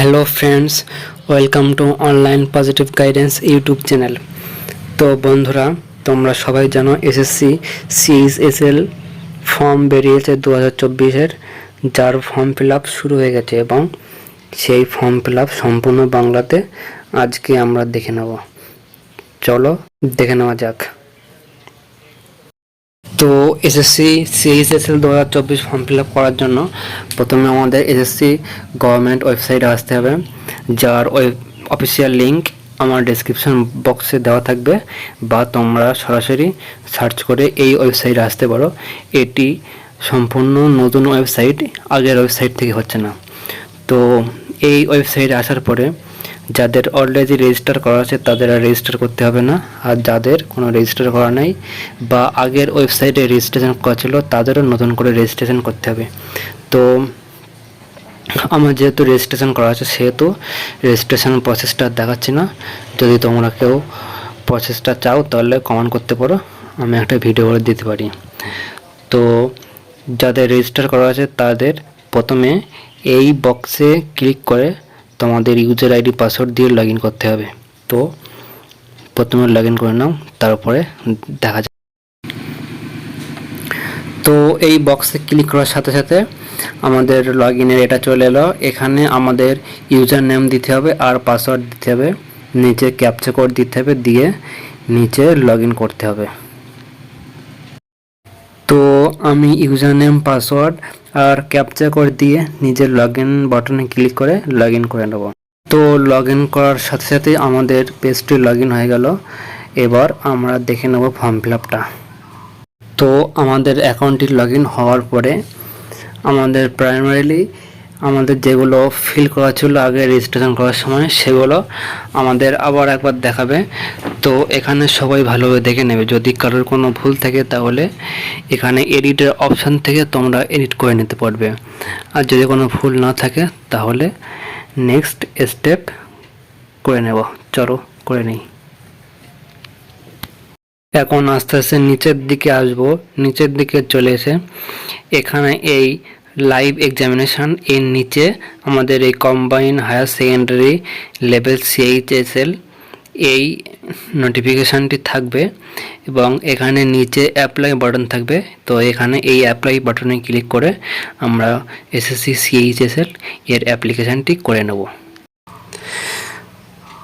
Hello friends, welcome to online positive guidance YouTube channel. তো বন্ধুরা, তোমরা সবাই জানো এসএসসি সিএইচএসএল ফর্ম বেরিয়েছে 2024-এর, যার ফর্ম ফিল আপ শুরু হয়ে গেছে এবং সেই ফর্ম ফিল আপ সম্পূর্ণ বাংলাতে আজকে আমরা দেখে নেব। চলো দেখে নেওয়া যাক। তো SSC CHSL 2024 form fill up করার জন্য প্রথমে আমাদের এসএসসি গভর্নমেন্ট ওয়েবসাইটে আসতে হবে, যার অফিসিয়াল লিঙ্ক আমার ডেসক্রিপশন বক্সে দেওয়া থাকবে, বা তোমরা সরাসরি সার্চ করে এই ওয়েবসাইটে আসতে পারো। এটি সম্পূর্ণ নতুন ওয়েবসাইট, আগের ওয়েবসাইট থেকে হচ্ছে না। তো এই ওয়েবসাইটে আসার পরে যাদের অলরেডি রেজিস্টার করা আছে তাদের আর রেজিস্টার করতে হবে না, আর যাদের কোনো রেজিস্টার করা নেই বা আগের ওয়েবসাইটে রেজিস্ট্রেশন করা ছিল তাদেরও নতুন করে রেজিস্ট্রেশন করতে হবে। তো আমার যেহেতু রেজিস্ট্রেশন করা আছে সেহেতু রেজিস্ট্রেশন প্রসেসটা দেখাচ্ছি না। যদি তোমরা কেউ প্রসেসটা চাও তাহলে কমেন্ট করতে পারো, আমি একটা ভিডিও করে দিতে পারি। তো যাদের রেজিস্টার করা আছে তাদের প্রথমে এই বক্সে ক্লিক করে তোমাদের ইউজার আইডি পাসওয়ার্ড দিয়ে লগ ইন করতে হবে। তো প্রথমে লগ ইন করে নাও, তারপরে দেখা যাবে। তো এই বক্সে ক্লিক করার সাথে সাথে আমাদের লগ ইনের এটা চলে এলো। এখানে আমাদের ইউজার নেম দিতে হবে আর পাসওয়ার্ড দিতে হবে, নিচে ক্যাপচা কোড দিতে হবে, দিয়ে নিচে লগ ইন করতে হবে। তো আমি ইউজার নেম, পাসওয়ার্ড আর ক্যাপচা কোড দিয়ে নিজের লগ ইন বাটনে ক্লিক করে লগ ইন করে নেব। তো লগ ইন করার সাথে সাথে আমাদের পেজটি লগ ইন হয়ে গেল। এবার আমরা দেখে নেব ফর্ম ফিল আপটা। তো আমাদের অ্যাকাউন্টটি লগ ইন হওয়ার পরে আমাদের প্রাইমারিলি আমাদের যেগুলো ফিল করা ছিল আগে রেজিস্ট্রেশন করার সময় সেগুলো আমাদের আবার একবার দেখাবে। তো এখানে সবাই ভালোভাবে দেখে নেবে, যদি কারোর কোনো ভুল থাকে তাহলে এখানে এডিটের অপশান থেকে তোমরা এডিট করে নিতে পারবে, আর যদি কোনো ভুল না থাকে তাহলে নেক্সট স্টেপ করে নেব। চলো করে নিই। এখন আস্তে আস্তে নিচের দিকে আসব। নিচের দিকে চলে এসে এখানে এই লাইভ এক্সামিনেশান এর নিচে আমাদের এই combine higher secondary level CHSL এই নোটিফিকেশানটি থাকবে এবং এখানে নিচে অ্যাপ্লাই বাটন থাকবে। তো এখানে এই অ্যাপ্লাই বাটনে ক্লিক করে আমরা এসএসসি সিএইচএসএল এর অ্যাপ্লিকেশানটি করে নেব।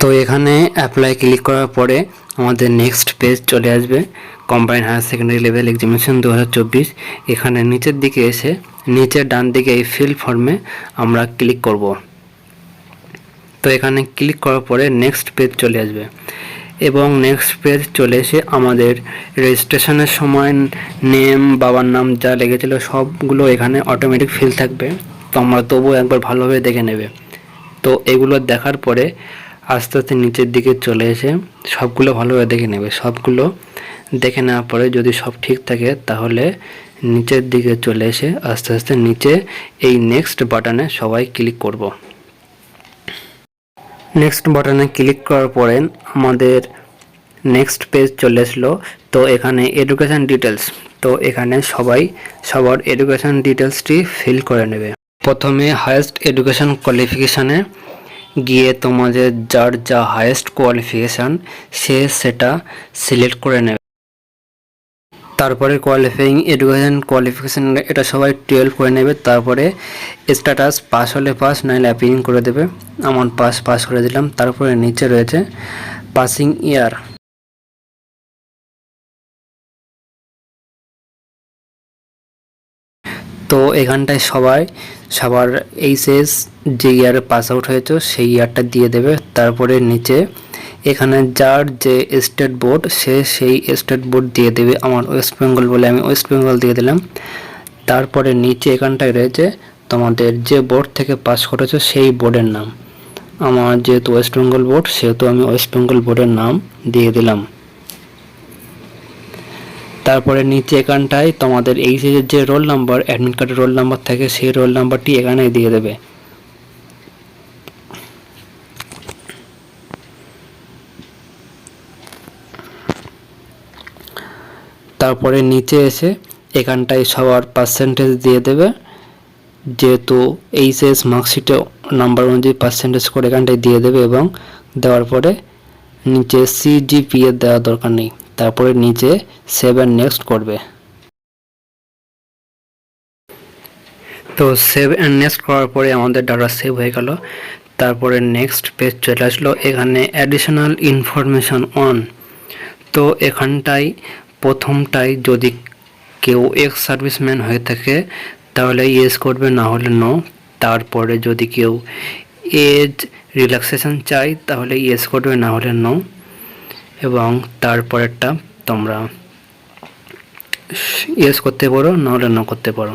তো এখানে অ্যাপ্লাই ক্লিক করার পরে আমাদের নেক্সট পেজ চলে আসবে, combined higher secondary level examination 2024। এখানে নিচের দিকে এসে নিচের ডান দিকে এই ফিল ফর্মে আমরা ক্লিক করব। তো এখানে ক্লিক করার পরে নেক্সট পেজ চলে আসবে এবং নেক্সট পেজ চলে এসে আমাদের রেজিস্ট্রেশনের সময় নেম, বাবার নাম যা লেগেছিলো সবগুলো এখানে অটোমেটিক ফিল থাকবে। তো আমরা তবুও একবার ভালোভাবে দেখে নেবে। তো এগুলো দেখার পরে আস্তে আস্তে নিচের দিকে চলে এসে সবগুলো ভালোভাবে দেখে নেবে। সবগুলো দেখে নেওয়ার পরে যদি সব ঠিক থাকে তাহলে নিচের দিকে চলে এসে আস্তে আস্তে নিচে এই নেক্সট বাটনে সবাই ক্লিক করব। নেক্সট বাটনে ক্লিক করার পরে আমাদের নেক্সট পেজ চলে আসলো। তো এখানে এডুকেশান ডিটেলস, তো এখানে সবাই সবার এডুকেশান ডিটেলসটি ফিল করে নেবে। প্রথমে হায়েস্ট এডুকেশান কোয়ালিফিকেশানে গিয়ে তোমাদের যার যা হায়েস্ট কোয়ালিফিকেশান সে সেটা সিলেক্ট করে নেবে। তারপরে কোয়ালিফাইং এডুকেশান কোয়ালিফিকেশান এটা সবাই 12 করে নেবে। তারপরে স্ট্যাটাস পাস হলে পাস, নাহলে অ্যাপিং করে দেবে। আমার পাস করে দিলাম। তারপরে নিচে রয়েছে পাসিং ইয়ার। তো এখানটায় সবার এইচএস যে ইয়ারে পাস আউট হয়েছে সেই ইয়ারটা দিয়ে দেবে। তারপরে নিচে এখানে যার যে স্টেট বোর্ড সে সেই স্টেট বোর্ড দিয়ে দেবে। আমার ওয়েস্ট বেঙ্গল বলে আমি ওয়েস্ট বেঙ্গল দিয়ে দিলাম। তারপরে নিচে এখানটায় রয়েছে তোমাদের যে বোর্ড থেকে পাস করেছো সেই বোর্ডের নাম। আমার যেহেতু ওয়েস্ট বেঙ্গল বোর্ড সেহেতু আমি ওয়েস্ট বেঙ্গল বোর্ডের নাম দিয়ে দিলাম। তারপরে নিচে এখানটায় তোমাদের এইচএসের যে রোল নাম্বার, অ্যাডমিট কার্ডের রোল নাম্বার থাকে সেই রোল নাম্বারটি এখানে দিয়ে দেবে। তারপরে নিচে এসে এখানটায় সবার পার্সেন্টেজ দিয়ে দেবে। যেহেতু এইচএস মার্কশিটে নাম্বার অনুযায়ী পার্সেন্টেজ করে এখানটায় দিয়ে দেবে এবং দেওয়ার পরে নিচে সিজিপিএ দেওয়া দরকার নেই, তারপরে নিচে সেভ অ্যান্ড নেক্সট করবে। তো সেভ অ্যান্ড নেক্সট করার পরে আমাদের ডাটা সেভ হয়ে গেল। তারপরে নেক্সট পেজ চলে আসলো, এখানে অ্যাডিশনাল ইনফরমেশন অন। তো এখানটায় প্রথমটায় যদি কেউ এক্স সার্ভিসম্যান হয়ে থাকে তাহলে ইয়েস করবে, না হলে নো। তারপরে যদি কেউ এজ রিল্যাক্সেশন চাই তাহলে ইয়েস করবে, না হলে নো। এবং তারপরেরটা তোমরা ইয়েস করতে পারো, না হলে নো করতে পারো।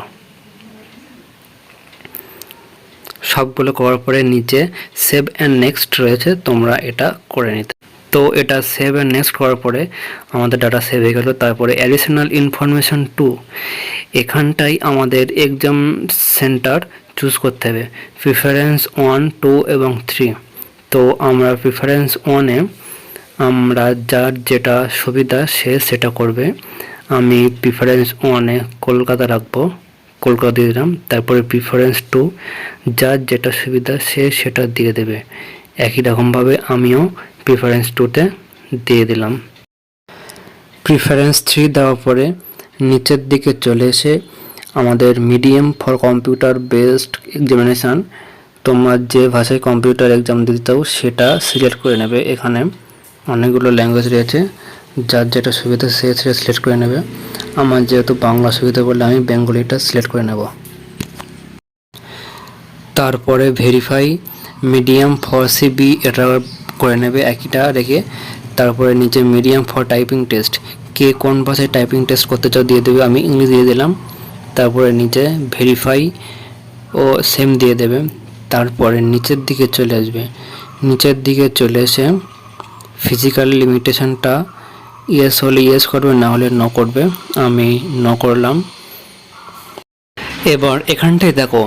সবগুলো করার পরে নিচে সেভ অ্যান্ড নেক্সট রয়েছে, তোমরা এটা করে নিতে। তো এটা সেভ অ্যান্ড নেক্সট করার পরে আমাদের ডাটা সেভ হয়ে গেল। তারপরে অ্যাডিশনাল ইনফরমেশন 2, এখানটাই আমাদের এক্সাম সেন্টার চুজ করতে হবে, প্রিফারেন্স 1, 2 এবং 3। তো আমরা প্রিফারেন্স 1-এ আমরা যার যেটা সুবিধা সে সেটা করবে। আমি প্রিফারেন্স 1-এ কলকাতা রাখবো, কলকাতা দিয়ে দিলাম। তারপরে প্রিফারেন্স 2, যার যেটা সুবিধা সে সেটা দিয়ে দেবে। একই রকমভাবে আমিও প্রিফারেন্স 2-তে দিয়ে দিলাম। প্রিফারেন্স 3 দেওয়ার পরে নিচের দিকে চলে এসে আমাদের medium for computer based examination, তোমরা যে ভাষায় কম্পিউটার এক্সাম দিতে চাও সেটা সিলেক্ট করে নেবে। এখানে অনেকগুলো ল্যাঙ্গুয়েজ রয়েছে, যার যেটা সুবিধা সে সেটা সিলেক্ট করে নেবে। আমার যেহেতু বাংলা সুবিধা বলে আমি বেঙ্গলিটা সিলেক্ট করে নেব। তারপরে ভেরিফাই মিডিয়াম ফর সিবি এটা করে নেবে একইটা রেখে। তারপরে নিচে মিডিয়াম ফর টাইপিং টেস্ট, কে কোন ভাষায় টাইপিং টেস্ট করতে চাও দিয়ে দেবে, আমি ইংলিশ দিয়ে দিলাম। তারপরে নিচে ভেরিফাই ও সেম দিয়ে দেবে। তারপরে নিচের দিকে চলে আসবে, নিচের দিকে চলে এসে ফিজিক্যাল লিমিটেশনটা ইয়েস হলে ইয়েস করবে, না হলে নো করবে। আমি নো করলাম। এবার এখানটায় দেখো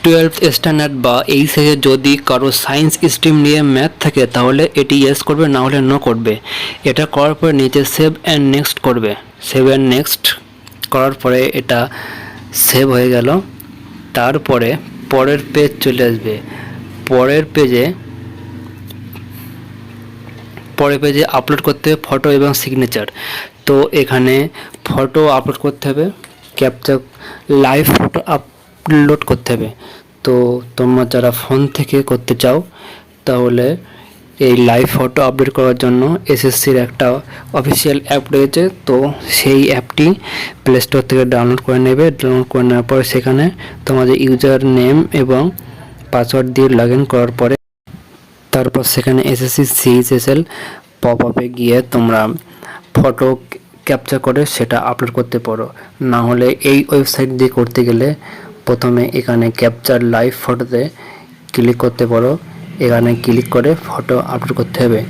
12th স্ট্যান্ডার্ড বা এই সাইজে যদি কারো সায়েন্স স্ট্রিম নিয়ে ম্যাথ থাকে তাহলে এটি ইয়েস করবে, না হলে নো করবে। এটা করার পরে নিচে সেভ অ্যান্ড নেক্সট করবে। সেভ অ্যান্ড নেক্সট করার পরে এটা সেভ হয়ে গেল। তারপরে পরের পেজ চলে আসবে। পরের পেজে আপলোড করতে হবে ফটো এবং সিগনেচার। তো এখানে ফটো আপলোড করতে হবে, ক্যাপচার লাইভ ফটো আপলোড করতে হবে। তো তোমরা যারা ফোন থেকে করতে চাও তাহলে এই লাইভ ফটো আপলোড করার জন্য এসএসসির একটা অফিসিয়াল অ্যাপ রয়েছে, তো সেই অ্যাপটি প্লে স্টোর থেকে ডাউনলোড করে নেবে। ডাউনলোড করে নেওয়ার পরে সেখানে তোমাদের ইউজার নেম এবং পাসওয়ার্ড দিয়ে লগ ইন করার পরে তারপর সেখানে এসএসসি সিএইচএসএল পপ আপে গিয়ে তোমরা ফটো ক্যাপচার করে সেটা আপলোড করতে পারো। না হলে এই ওয়েবসাইট দিয়ে করতে গেলে প্রথমে এখানে ক্যাপচার লাইভ ফটোতে ক্লিক করতে পারো, এখানে ক্লিক করে ফটো আপলোড করতে হবে।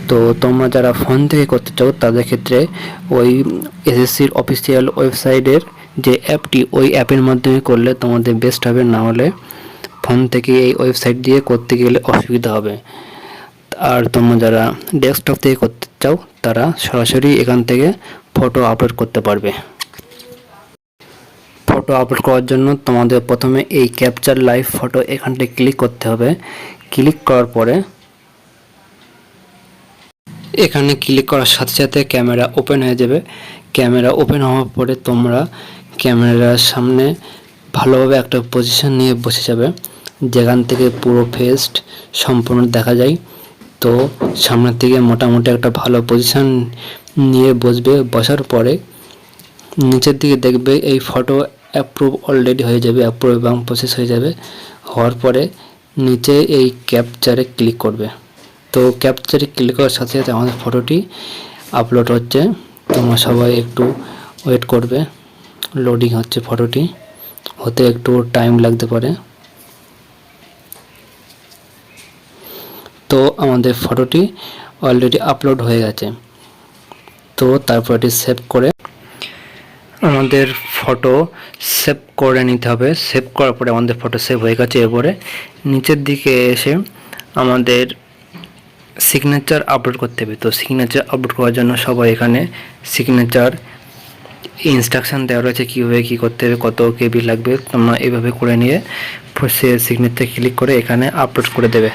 তো তোমরা যারা ফোন থেকে করতে চাও তাদের ক্ষেত্রে ওই এসএসসির অফিসিয়াল ওয়েবসাইটের যে অ্যাপটি ওই অ্যাপের মাধ্যমে করলে তোমাদের বেস্ট হবে, না হলে ফোন থেকে এই ওয়েবসাইট দিয়ে করতে গেলে অসুবিধা হবে। আর তোমরা যারা ডেস্কটপ থেকে করতে চাও তারা সরাসরি এখান থেকে ফটো আপলোড করতে পারবে। ফটো আপলোড করার জন্য তোমাদের প্রথমে এই ক্যাপচার লাইভ ফটো এখানটায় ক্লিক করতে হবে। ক্লিক করার পরে এখানে ক্লিক করার সাথে সাথে ক্যামেরা ওপেন হয়ে যাবে। ক্যামেরা ওপেন হওয়ার পরে তোমরা ক্যামেরার সামনে ভালোভাবে একটা পজিশন নিয়ে বসে যাবে, যেখান থেকে পুরো ফেস সম্পূর্ণ দেখা যায়। তো সামনের থেকে মোটামুটি একটা ভালো পজিশন নিয়ে বসবে। বসার পরে নিচের দিকে দেখবে এই ফটো অ্যাপ্রুভ অলরেডি হয়ে যাবে, অ্যাপ্রুভ এবং প্রসেস হয়ে যাবে। হওয়ার পরে নিচে এই ক্যাপচারে ক্লিক করবে। তো ক্যাপচারে ক্লিক করার সাথে সাথে আমাদের ফটোটি আপলোড হচ্ছে। তোমরা সবাই একটু ওয়েট করবে, লোডিং হচ্ছে, ফটোটি হতে একটু টাইম লাগতে পারে। তো আমাদের ফটোটি অলরেডি আপলোড হয়ে গেছে। তো তারপর এটি সেভ করে আমাদের ফটো সেভ করে নিতে হবে। সেভ করার পরে আমাদের ফটো সেভ হয়ে গেছে। এরপরে নিচের দিকে এসে আমাদের সিগনেচার আপলোড করতে হবে। তো সিগনেচার আপলোড করার জন্য সবাই এখানে সিগনেচার ইনস্ট্রাকশান দেওয়া রয়েছে কীভাবে কী করতে হবে, কত কেবি লাগবে। তোমরা এভাবে করে নিয়ে সে সিগনেচার ক্লিক করে এখানে আপলোড করে দেবে।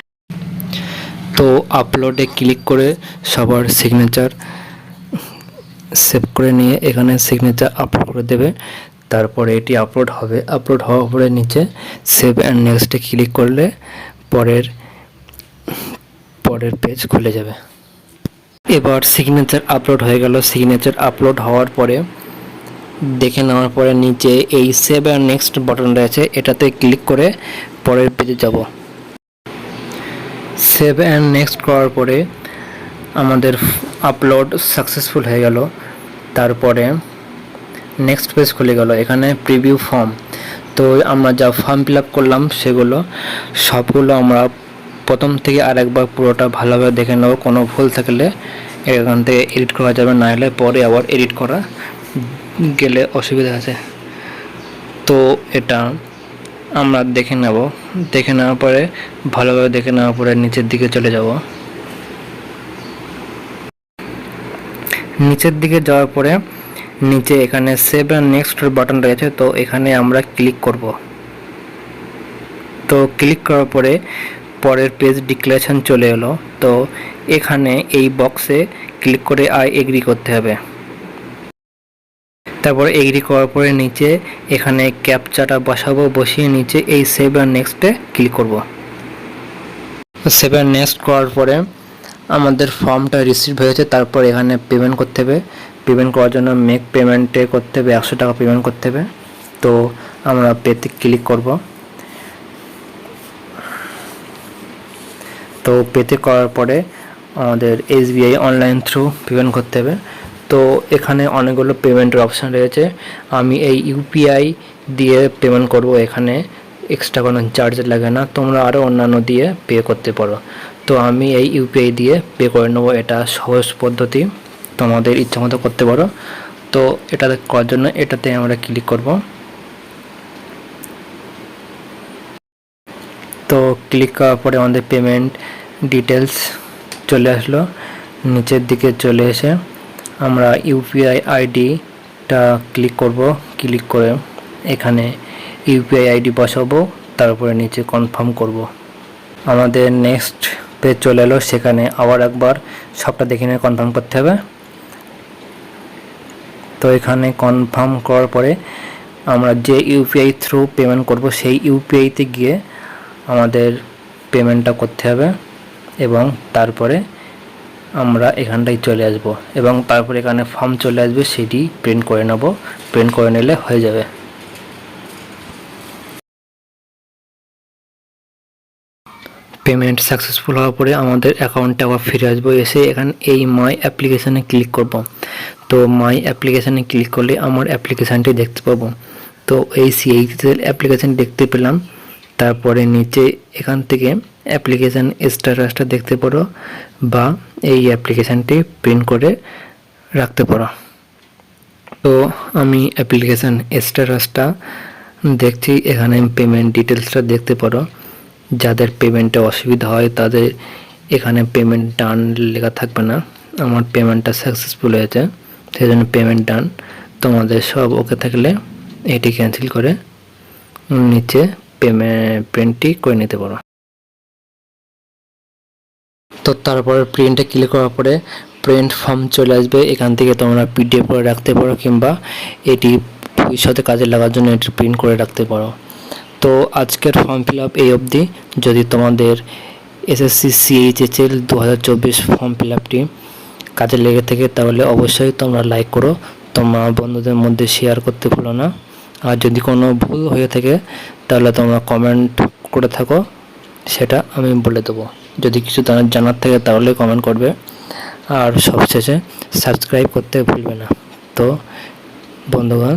তো আপলোডে ক্লিক করে সবার সিগনেচার সেভ করে নিয়ে এখানে সিগনেচার আপলোড করে দেবে। তারপরে এটি আপলোড হবে। আপলোড হওয়ার পরে নিচে সেভ অ্যান্ড নেক্সটে ক্লিক করলে পরের পেজ খুলে যাবে। এবার সিগনেচার আপলোড হয়ে গেল। সিগনেচার আপলোড হওয়ার পরে দেখে নেওয়ার পরে নিচে এই সেভ অ্যান্ড নেক্সট বাটন রয়েছে, এটাতে ক্লিক করে পরের পেজে যাব। সেভ অ্যান্ড নেক্সট করার পরে আমাদের আপলোড সাকসেসফুল হয়ে গেল। তারপরে নেক্সট পেজ খুলে গেল। এখানে প্রিভিউ ফর্ম। তো আমরা যা ফর্ম ফিল আপ করলাম সেগুলো সবগুলো আমরা প্রথম থেকে আরেকবার পুরোটা ভালোভাবে দেখে নেব। কোনো ভুল থাকলে এখান থেকে এডিট করা যাবে, না হলে পরে আবার এডিট করা গেলে অসুবিধা আছে। তো এটা আমরা দেখে নেব। দেখে নেওয়ার পরে ভালোভাবে দেখে নেওয়ার পরে নিচের দিকে চলে যাব। নিচের দিকে যাওয়ার পরে নিচে এখানে সেভ অ্যান্ড নেক্সট বাটন রয়েছে, তো এখানে আমরা ক্লিক করব। তো ক্লিক করার পরে পরের পেজ ডিক্লারেশন চলে এলো। তো এখানে এই বক্সে ক্লিক করে আই এগ্রি করতে হবে। তারপরে এগ্রি করার পরে নিচে এখানে ক্যাপচাটা বসাবো, বসিয়ে নিচে এই সেভ অ্যান্ড নেক্সটে ক্লিক করব। সেভ অ্যান্ড নেক্সট করার পরে আমাদের ফর্মটা রিসিভ হয়েছে। তারপর এখানে পেমেন্ট করতে হবে। পেমেন্ট করার জন্য মেক পেমেন্টে করতে হবে, 100 টাকা পেমেন্ট করতে হবে। তো আমরা পেতে ক্লিক করব। তো পেতে করার পরে আমাদের SBI অনলাইন থ্রু পেমেন্ট করতে হবে। তো এখানে অনেকগুলো পেমেন্টের অপশান রয়েছে। আমি এই UPI দিয়ে পেমেন্ট করব। এখানে এক্সট্রা কোনো চার্জ লাগে না, তোমরা আরও অন্যান্য দিয়ে পে করতে পারো। তো আমি এই UPI দিয়ে পে করে নেব। এটা সহজ পদ্ধতি, তোমাদের ইচ্ছা মতো করতে পারো। তো এটা করার জন্য এটাতে আমরা ক্লিক করব। তো ক্লিক করার পরে আমাদের পেমেন্ট ডিটেলস চলে আসলো। নিচের দিকে চলে এসে আমরা UPI আইডিটা ক্লিক করব। ক্লিক করে এখানে UPI আইডি বসাবো, তারপরে নিচে কনফার্ম করব। আমাদের নেক্সট পেজ চলে এলো। সেখানে আবার একবার সবটা দেখে নিয়ে কনফার্ম করতে হবে। তো এখানে কনফার্ম করার পরে আমরা যে UPI থ্রু পেমেন্ট করব সেই UPIতে গিয়ে আমাদের পেমেন্টটা করতে হবে এবং তারপরে আমরা এখানটায় চলে আসব এবং তারপরে এখানে ফর্ম চলে আসবে, সেটি প্রিন্ট করে নেব। প্রিন্ট করে নিলে হয়ে যাবে। পেমেন্ট সাকসেসফুল হওয়ার পরে আমাদের অ্যাকাউন্টে আবার ফিরে আসবো। এসে এখানে এই মাই অ্যাপ্লিকেশানে ক্লিক করব। তো মাই অ্যাপ্লিকেশানে ক্লিক করলে আমার অ্যাপ্লিকেশানটি দেখতে পাবো। তো এই CHSL অ্যাপ্লিকেশান দেখতে পেলাম। তারপরে নিচে এখান থেকে অ্যাপ্লিকেশান স্ট্যাটাসটা দেখতে পারো বা এই অ্যাপ্লিকেশানটি প্রিন্ট করে রাখতে পারো। তো আমি অ্যাপ্লিকেশান স্ট্যাটাসটা দেখছি। এখানে পেমেন্ট ডিটেলসটা দেখতে পারো। যাদের পেমেন্টে অসুবিধা হয় তাদের এখানে পেমেন্ট ডান লেখা থাকবে না। আমার পেমেন্টটা সাকসেসফুল হয়েছে, সেই জন্য পেমেন্ট ডান। তোমাদের সব ওকে থাকলে এটি ক্যান্সেল করে নিচে প্রিন্টটি করে নিতে পারো। তো তারপরে প্রিন্টে ক্লিক করার পরে প্রিন্ট ফর্ম চলে আসবে। এখান থেকে তোমরা PDF করে রাখতে পারো কিংবা এটি ভবিষ্যতে কাজে লাগার জন্য এটি প্রিন্ট করে রাখতে পারো। তো আজকের ফর্ম ফিল আপ এই অবধি। যদি তোমাদের SSC CHSL 2024 ফর্ম ফিল আপটি কাজে লেগে থাকে তাহলে অবশ্যই তোমরা লাইক করো, তোমার বন্ধুদের মধ্যে শেয়ার করতে ভুলো না। আর যদি কোনো ভুল হয়ে থাকে তাহলে তোমরা কমেন্ট করে থাকো, সেটা আমি বলে দেবো। যদি কিছু জানার থাকে তাহলে কমেন্ট করবে। আর সবশেষে সাবস্ক্রাইব করতে ভুলবে না। তো বন্ধুগণ,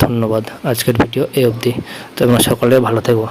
ধন্যবাদ। আজকের ভিডিও এই অবধি। তোমরা সকলে ভালো থেকো।